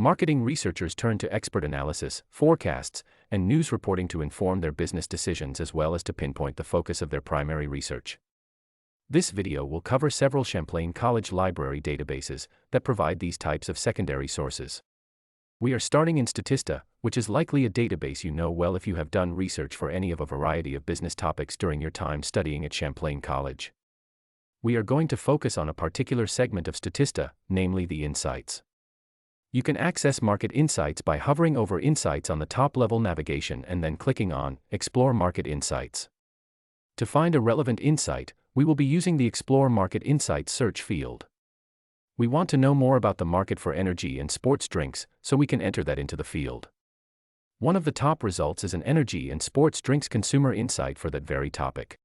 Marketing researchers turn to expert analysis, forecasts, and news reporting to inform their business decisions as well as to pinpoint the focus of their primary research. This video will cover several Champlain College Library databases that provide these types of secondary sources. We are starting in Statista, which is likely a database you know well if you have done research for any of a variety of business topics during your time studying at Champlain College. We are going to focus on a particular segment of Statista, namely the insights. You can access Market Insights by hovering over Insights on the top-level navigation and then clicking on Explore Market Insights. To find a relevant insight, we will be using the Explore Market Insights search field. We want to know more about the market for energy and sports drinks, so we can enter that into the field. One of the top results is an energy and sports drinks consumer insight for that very topic.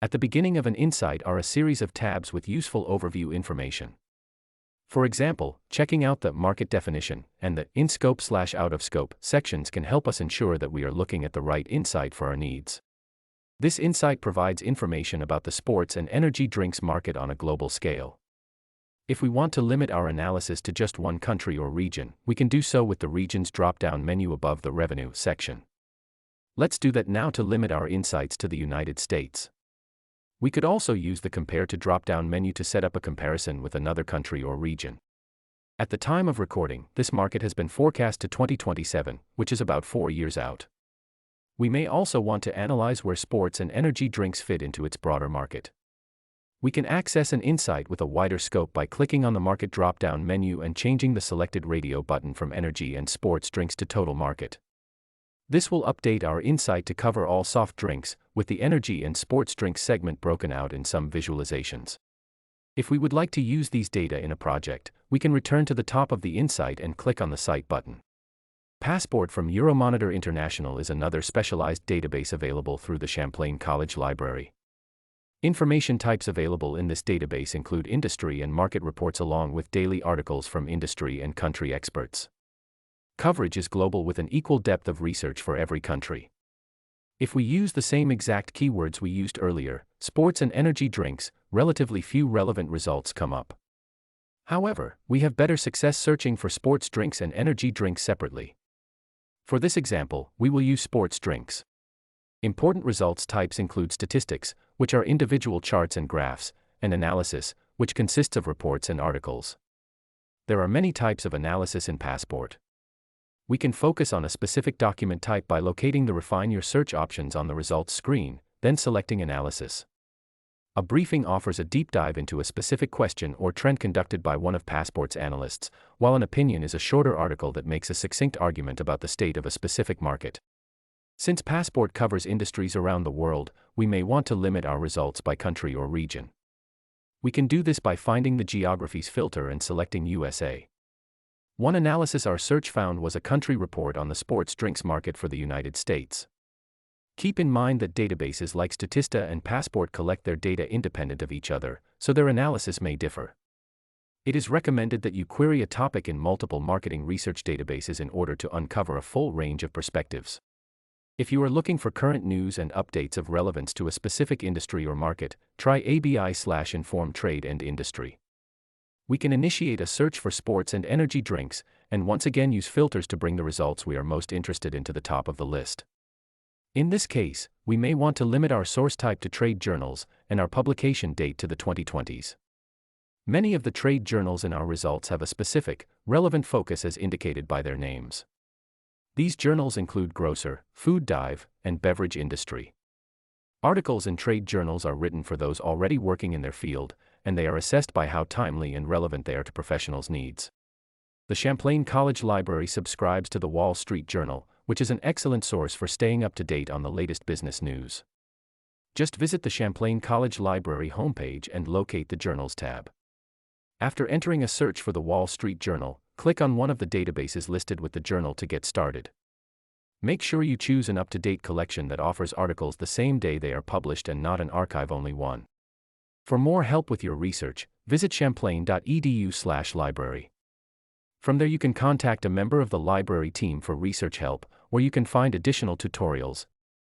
At the beginning of an insight are a series of tabs with useful overview information. For example, checking out the market definition and the in scope/out of scope sections can help us ensure that we are looking at the right insight for our needs. This insight provides information about the sports and energy drinks market on a global scale. If we want to limit our analysis to just one country or region, we can do so with the region's drop-down menu above the revenue section. Let's do that now to limit our insights to the United States. We could also use the Compare to drop-down menu to set up a comparison with another country or region. At the time of recording, this market has been forecast to 2027, which is about 4 years out. We may also want to analyze where sports and energy drinks fit into its broader market. We can access an insight with a wider scope by clicking on the Market drop-down menu and changing the selected radio button from Energy and Sports Drinks to Total Market. This will update our insight to cover all soft drinks, with the energy and sports drinks segment broken out in some visualizations. If we would like to use these data in a project, we can return to the top of the insight and click on the Cite button. Passport from Euromonitor International is another specialized database available through the Champlain College Library. Information types available in this database include industry and market reports along with daily articles from industry and country experts. Coverage is global with an equal depth of research for every country. If we use the same exact keywords we used earlier, sports and energy drinks, relatively few relevant results come up. However, we have better success searching for sports drinks and energy drinks separately. For this example, we will use sports drinks. Important results types include statistics, which are individual charts and graphs, and analysis, which consists of reports and articles. There are many types of analysis in Passport. We can focus on a specific document type by locating the Refine Your Search options on the results screen, then selecting Analysis. A briefing offers a deep dive into a specific question or trend conducted by one of Passport's analysts, while an opinion is a shorter article that makes a succinct argument about the state of a specific market. Since Passport covers industries around the world, we may want to limit our results by country or region. We can do this by finding the Geographies filter and selecting USA. One analysis our search found was a country report on the sports drinks market for the United States. Keep in mind that databases like Statista and Passport collect their data independent of each other, so their analysis may differ. It is recommended that you query a topic in multiple marketing research databases in order to uncover a full range of perspectives. If you are looking for current news and updates of relevance to a specific industry or market, try ABI/Inform Trade and Industry. We can initiate a search for sports and energy drinks, and once again use filters to bring the results we are most interested in to the top of the list. In this case, we may want to limit our source type to trade journals, and our publication date to the 2020s. Many of the trade journals in our results have a specific, relevant focus as indicated by their names. These journals include grocer, food dive, and beverage industry. Articles in trade journals are written for those already working in their field, and they are assessed by how timely and relevant they are to professionals' needs. The Champlain College Library subscribes to the Wall Street Journal, which is an excellent source for staying up to date on the latest business news. Just visit the Champlain College Library homepage and locate the Journals tab. After entering a search for the Wall Street Journal, click on one of the databases listed with the journal to get started. Make sure you choose an up-to-date collection that offers articles the same day they are published and not an archive-only one. For more help with your research, visit champlain.edu/library. From there you can contact a member of the library team for research help, or you can find additional tutorials,